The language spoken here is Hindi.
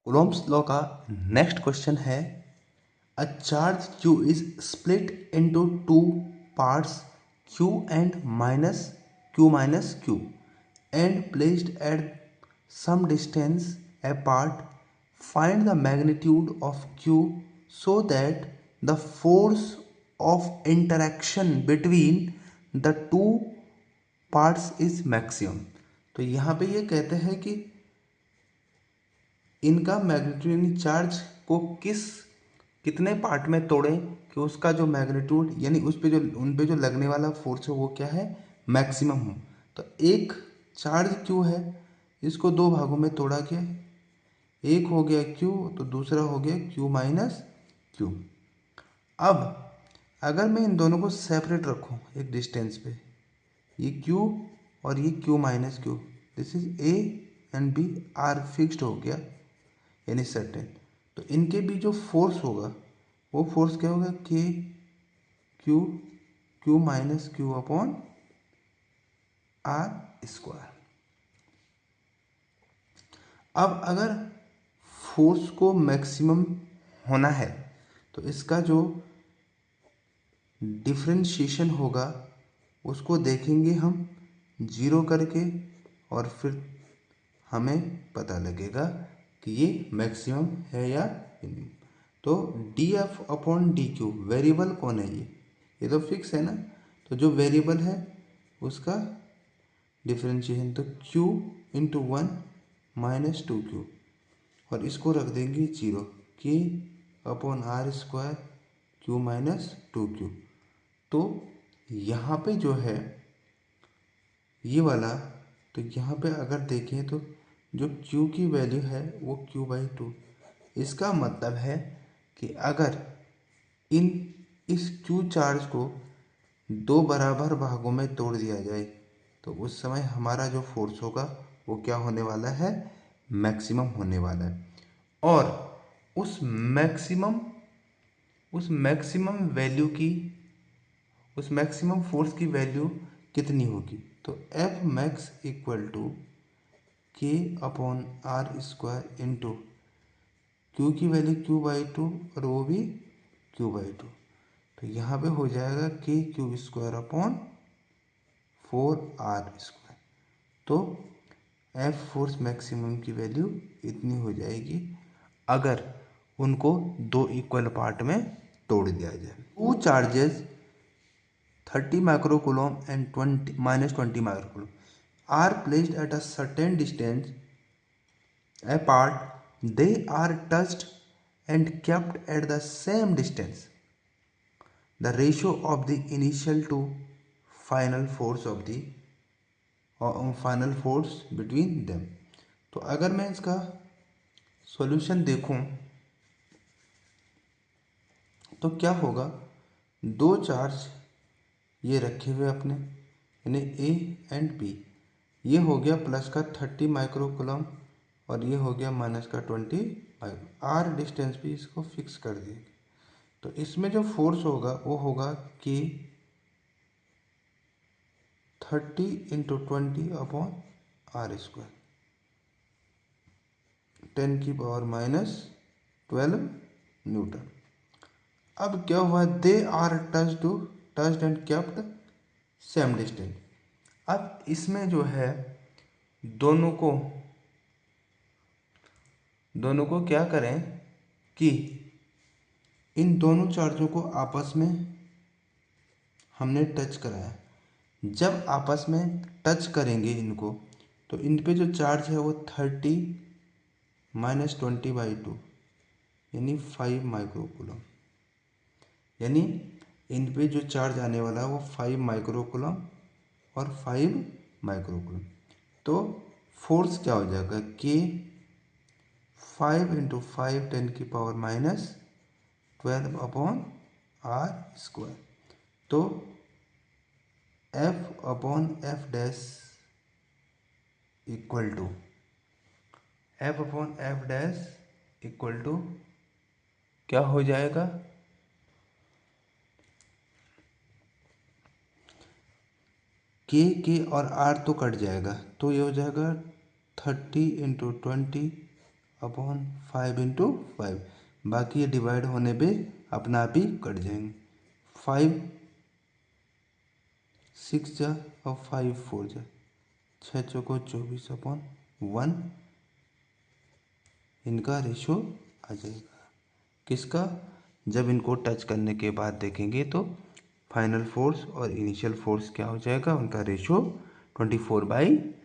कूलॉम्स लॉ का नेक्स्ट क्वेश्चन है a charge q is split into two parts q and minus q and placed at some distance apart. Find the magnitude of q so that the force of interaction between the two parts is maximum. तो यहाँ पे ये कहते हैं कि इनका मैग्नीट्यूड यानी चार्ज को कितने पार्ट में तोड़ें कि उसका जो मैग्नीट्यूड यानी उस पे जो उन पे जो लगने वाला फोर्स है वो क्या है, मैक्सिमम हो। तो एक चार्ज क्यू है, इसको दो भागों में तोड़ा गया, एक हो गया क्यू तो दूसरा हो गया क्यू माइनस क्यू। अब अगर मैं इन दोनों को सेपरेट रखूं एक डिस्टेंस पे, ये क्यू और ये Q minus Q, this is A and B are fixed हो गया यानी सर्टेन। तो इनके बीच जो फोर्स होगा वो फोर्स क्या होगा, K Q Q minus Q upon R square. अब अगर फोर्स को मैक्सिमम होना है तो इसका जो डिफ्रेंशिएशन होगा उसको देखेंगे हम जीरो करके, और फिर हमें पता लगेगा कि ये मैक्सिमम है या मिनिमम। तो D F upon D Q variable कौन है, ये तो फिक्स है ना। तो जो वेरिएबल है उसका डिफ्रेंशिएशन, तो Q into one minus two Q, और इसको रख देंगे zero, K upon R square Q minus two Q. तो यहाँ पे जो है ये वाला, तो यहाँ पे अगर देखें तो जो q की वैल्यू है वो q बाई टू। इसका मतलब है कि अगर इस q चार्ज को दो बराबर भागों में तोड़ दिया जाए तो उस समय हमारा जो फोर्स होगा वो क्या होने वाला है, मैक्सिमम होने वाला है। और उस मैक्सिमम फोर्स की वैल्यू कितनी होगी, तो F max equal to K upon R square into Q की वैल्यू क्यू बाई टू और वो भी क्यू बाई टू। तो यहाँ पे हो जाएगा K Q square upon four R square. तो एफ फोर्स मैक्सिमम की वैल्यू इतनी हो जाएगी अगर उनको दो इक्वल पार्ट में तोड़ दिया जाए। Two charges 30 microcoulomb and 20 microcoulomb are placed at a certain distance apart. They are touched and kept at the same distance. The ratio of the initial to final force of the final force between them. तो अगर मैं इसका सॉल्यूशन देखूं तो क्या होगा, दो चार्ज ये रखे हुए अपने यानी ए एंड बी, ये हो गया प्लस का 30 माइक्रोकूलम और ये हो गया माइनस का 20 माइक्रो। आर डिस्टेंस भी इसको फिक्स कर दिए। तो इसमें जो फोर्स होगा वो होगा कि 30 इंटू 20 अपॉन आर स्क्वायर, 10 की पावर माइनस 12 न्यूटन। अब क्या हुआ, they are touched and kept same distance. अब इसमें जो है दोनों को क्या करें कि इन दोनों चार्जों को आपस में हमने टच कराया। जब आपस में टच करेंगे इनको तो इन पे जो चार्ज है वो 30 माइनस 20 बाई टू यानी 5 माइक्रोकूलम, यानी इन पे जो चार्ज आने वाला है वो 5 माइक्रोकूलम और 5 माइक्रोकूलम। तो फोर्स क्या हो जाएगा, के 5 इंटू 5 10 की power minus 12 upon R square. तो F upon F dash equal to क्या हो जाएगा, के और आर तो कट जाएगा तो ये हो जाएगा 30 इंटू 20 अपॉन 5 × 5, बाकी ये डिवाइड होने पे अपना आप ही कट जाएंगे। 5 6 जा और 5 4 जा, 6 चौको 24 अपॉन 1, इनका रेशो आ जाएगा। किसका? जब इनको टच करने के बाद देखेंगे तो फाइनल फोर्स और इनिशियल फोर्स क्या हो जाएगा, उनका रेशो 24/7